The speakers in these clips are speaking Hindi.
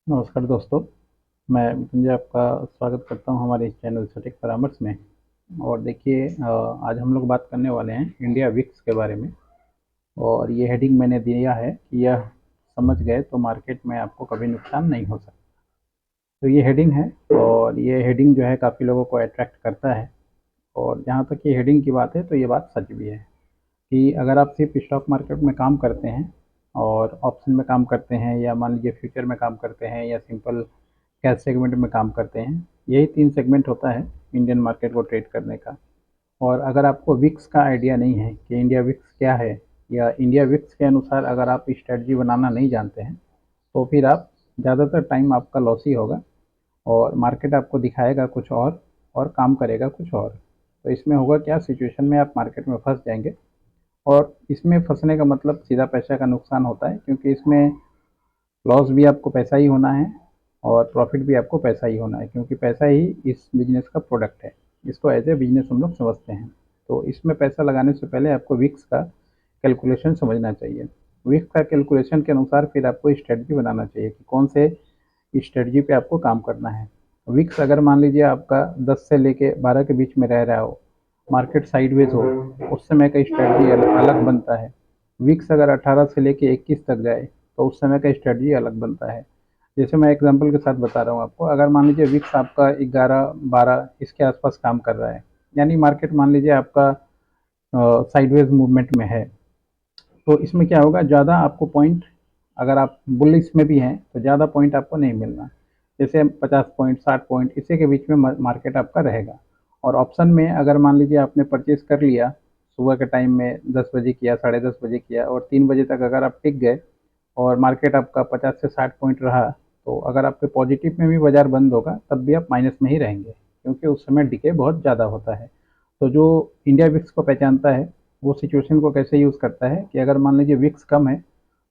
नमस्कार दोस्तों। मैं मृत्युंजय आपका स्वागत करता हूं हमारे इस चैनल सटीक परामर्श में। और देखिए, आज हम लोग बात करने वाले हैं इंडिया विक्स के बारे में। और ये हेडिंग मैंने दिया है कि यह समझ गए तो मार्केट में आपको कभी नुकसान नहीं हो सकता। तो ये हेडिंग है, और ये हेडिंग जो है काफ़ी लोगों को अट्रैक्ट करता है। और जहाँ तक ये हेडिंग की बात है तो ये बात सच भी है कि अगर आप सिर्फ स्टॉक मार्केट में काम करते हैं और ऑप्शन में काम करते हैं, या मान लीजिए फ्यूचर में काम करते हैं, या सिंपल कैश सेगमेंट में काम करते हैं, यही 3 सेगमेंट होता है इंडियन मार्केट को ट्रेड करने का। और अगर आपको विक्स का आइडिया नहीं है कि इंडिया विक्स क्या है, या इंडिया विक्स के अनुसार अगर आप स्ट्रेटजी बनाना नहीं जानते हैं, तो फिर आप ज़्यादातर टाइम आपका लॉस ही होगा। और मार्केट आपको दिखाएगा कुछ और काम करेगा कुछ और। तो इसमें होगा क्या, सिचुएशन में आप मार्केट में फंस जाएंगे। और इसमें फंसने का मतलब सीधा पैसा का नुकसान होता है, क्योंकि इसमें लॉस भी आपको पैसा ही होना है और प्रॉफिट भी आपको पैसा ही होना है, क्योंकि पैसा ही इस बिजनेस का प्रोडक्ट है। इसको एज ए बिजनेस हम लोग समझते हैं। तो इसमें पैसा लगाने से पहले आपको विक्स का कैलकुलेशन समझना चाहिए। विक्स का कैलकुलेशन के अनुसार फिर आपको स्ट्रेटजी बनाना चाहिए कि कौन से स्ट्रेटजी पे आपको काम करना है। विक्स अगर मान लीजिए आपका 10 से लेके 12 के बीच में रह रहा हो, मार्केट साइडवेज हो, उस समय का स्ट्रेटजी अलग बनता है। विक्स अगर 18 से लेके 21 तक जाए तो उस समय का स्ट्रेटजी अलग बनता है। जैसे मैं एग्जांपल के साथ बता रहा हूँ आपको, अगर मान लीजिए विक्स आपका 11-12 इसके आसपास काम कर रहा है, यानी मार्केट मान लीजिए आपका साइडवेज मूवमेंट में है, तो इसमें क्या होगा, ज़्यादा आपको पॉइंट, अगर आप बुलिश में भी हैं तो ज़्यादा पॉइंट आपको नहीं मिलना। जैसे 50 पॉइंट 60 पॉइंट इसी के बीच में मार्केट आपका रहेगा। और ऑप्शन में अगर मान लीजिए आपने परचेज कर लिया, सुबह के टाइम में 10 बजे किया, 10:30 बजे किया, और 3 बजे तक अगर आप टिक गए और मार्केट आपका 50 से 60 पॉइंट रहा, तो अगर आपके पॉजिटिव में भी बाजार बंद होगा तब भी आप माइनस में ही रहेंगे, क्योंकि उस समय डिके बहुत ज़्यादा होता है। तो जो इंडिया विक्स को पहचानता है, वो सिचुएशन को कैसे यूज़ करता है कि अगर मान लीजिए विक्स कम है,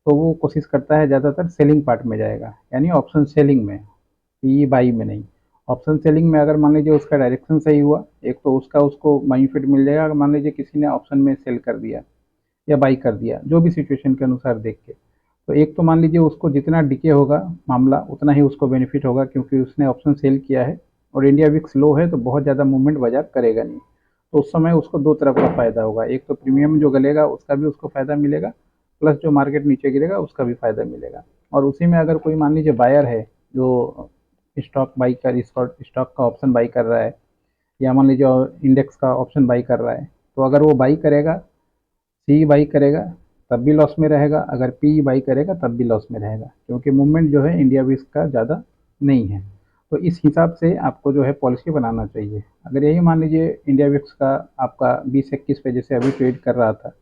तो वो कोशिश करता है ज़्यादातर सेलिंग पार्ट में जाएगा, यानी ऑप्शन सेलिंग में, पी बाई में नहीं। ऑप्शन सेलिंग में अगर मान लीजिए उसका डायरेक्शन सही हुआ, एक तो उसका उसको बेनिफिट मिल जाएगा। अगर मान लीजिए किसी ने ऑप्शन में सेल कर दिया या बाई कर दिया, जो भी सिचुएशन के अनुसार देख के, तो एक तो मान लीजिए उसको जितना डिके होगा मामला उतना ही उसको बेनिफिट होगा, क्योंकि उसने ऑप्शन सेल किया है। और इंडिया विक्स लो है तो बहुत ज़्यादा मूवमेंट बाजार करेगा नहीं। तो उस समय उसको दो तरफ का फायदा होगा, एक तो प्रीमियम जो गलेगा उसका भी उसको फायदा मिलेगा, प्लस जो मार्केट नीचे गिरेगा उसका भी फायदा मिलेगा। और उसी में अगर कोई मान लीजिए बायर है जो स्टॉक बाई कर स्टॉक का ऑप्शन बाई कर रहा है, या मान लीजिए इंडेक्स का ऑप्शन बाई कर रहा है, तो अगर वो बाई करेगा, सी बाई करेगा, तब भी लॉस में रहेगा। अगर पी बाई करेगा तब भी लॉस में रहेगा, क्योंकि मूवमेंट जो है इंडिया विक्स का ज़्यादा नहीं है। तो इस हिसाब से आपको जो है पॉलिसी बनाना चाहिए। अगर यही मान लीजिए इंडिया विक्स का आपका 20-21 पे जैसे अभी ट्रेड कर रहा था,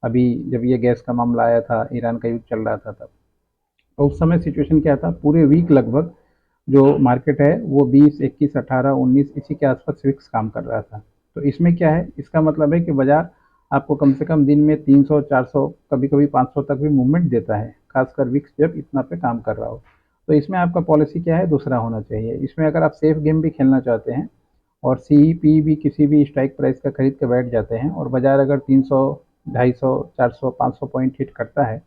अभी जब ये गैस का मामला आया था, ईरान का युद्ध चल रहा था तब, तो उस समय सिचुएशन क्या था, पूरे वीक लगभग जो मार्केट है वो 20, 21, 18, 19 इसी के आसपास विक्स काम कर रहा था। तो इसमें क्या है, इसका मतलब है कि बाजार आपको कम से कम दिन में 300, 400, कभी कभी 500 तक भी मूवमेंट देता है, खासकर विक्स जब इतना पे काम कर रहा हो। तो इसमें आपका पॉलिसी क्या है, दूसरा होना चाहिए। इसमें अगर आप सेफ गेम भी खेलना चाहते हैं और सी पी भी किसी भी स्ट्राइक प्राइस का खरीद के बैठ जाते हैं, और बाजार अगर 300, 250, 400, 500 पॉइंट हिट करता है,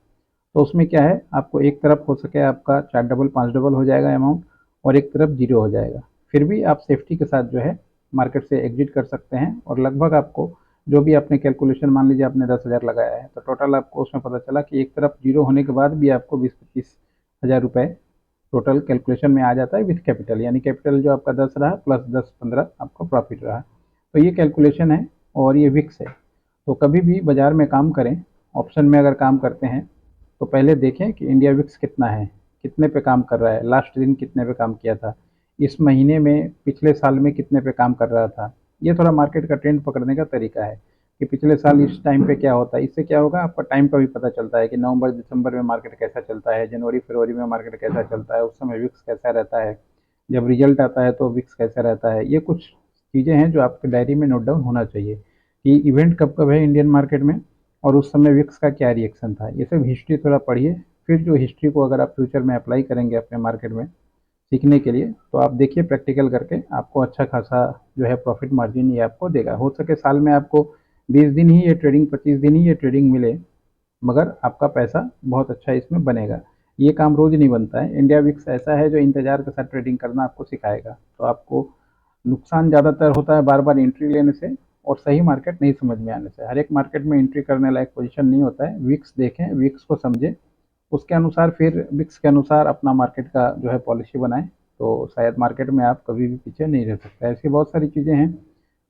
तो उसमें क्या है, आपको एक तरफ हो सके आपका 4 डबल 5 डबल हो जाएगा अमाउंट, और एक तरफ जीरो हो जाएगा। फिर भी आप सेफ्टी के साथ जो है मार्केट से एग्जिट कर सकते हैं। और लगभग आपको जो भी आपने कैलकुलेशन, मान लीजिए आपने 10,000 लगाया है, तो टोटल आपको उसमें पता चला कि एक तरफ जीरो होने के बाद भी आपको 20-25 हज़ार रुपये टोटल कैलकुलेशन में आ जाता है विथ कैपिटल, यानी कैपिटल जो आपका 10 रहा प्लस 10-15 आपका प्रॉफिट रहा। तो ये कैलकुलेशन है और ये विक्स है। तो कभी भी बाजार में काम करें, ऑप्शन में अगर काम करते हैं, तो पहले देखें कि इंडिया विक्स कितना है, कितने पे काम कर रहा है, लास्ट दिन कितने पे काम किया था, इस महीने में पिछले साल में कितने पे काम कर रहा था। ये थोड़ा मार्केट का ट्रेंड पकड़ने का तरीका है कि पिछले साल इस टाइम पे क्या होता है। इससे क्या होगा, आपका टाइम का भी पता चलता है कि नवंबर दिसंबर में मार्केट कैसा चलता है, जनवरी फरवरी में मार्केट कैसा चलता है, उस समय विक्स कैसा रहता है, जब रिजल्ट आता है तो विक्स कैसा रहता है। ये कुछ चीज़ें हैं जो आपके डायरी में नोट डाउन होना चाहिए कि इवेंट कब कब है इंडियन मार्केट में, और उस समय विक्स का क्या रिएक्शन था। ये सब हिस्ट्री थोड़ा पढ़िए। फिर जो हिस्ट्री को अगर आप फ्यूचर में अप्लाई करेंगे अपने मार्केट में सीखने के लिए, तो आप देखिए प्रैक्टिकल करके आपको अच्छा खासा जो है प्रॉफिट मार्जिन ये आपको देगा। हो सके साल में आपको 20 दिन ही ये ट्रेडिंग, 25 दिन ही ये ट्रेडिंग मिले, मगर आपका पैसा बहुत अच्छा इसमें बनेगा। ये काम रोज़ नहीं बनता है। इंडिया विक्स ऐसा है जो इंतज़ार के साथ ट्रेडिंग करना आपको सिखाएगा। तो आपको नुकसान ज़्यादातर होता है बार-बार एंट्री लेने से और सही मार्केट नहीं समझ में आने से। हर एक मार्केट में एंट्री करने लायक पोजीशन नहीं होता है। विक्स देखें, विक्स को समझें, उसके अनुसार फिर विक्स के अनुसार अपना मार्केट का जो है पॉलिसी बनाएँ, तो शायद मार्केट में आप कभी भी पीछे नहीं रह सकते। ऐसी बहुत सारी चीज़ें हैं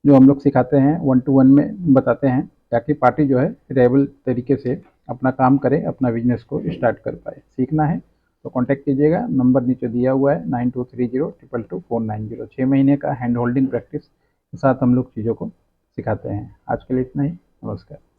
जो हम लोग सिखाते हैं, वन टू वन में बताते हैं, ताकि पार्टी जो है रिलायबल तरीके से अपना काम करे, अपना बिजनेस को स्टार्ट कर पाए। सीखना है तो कांटेक्ट कीजिएगा, नंबर नीचे दिया हुआ है 9230222490। 6 महीने का हैंड होल्डिंग प्रैक्टिस के साथ हम लोग चीज़ों को सिखाते हैं। आज के लिए इतना ही। नमस्कार।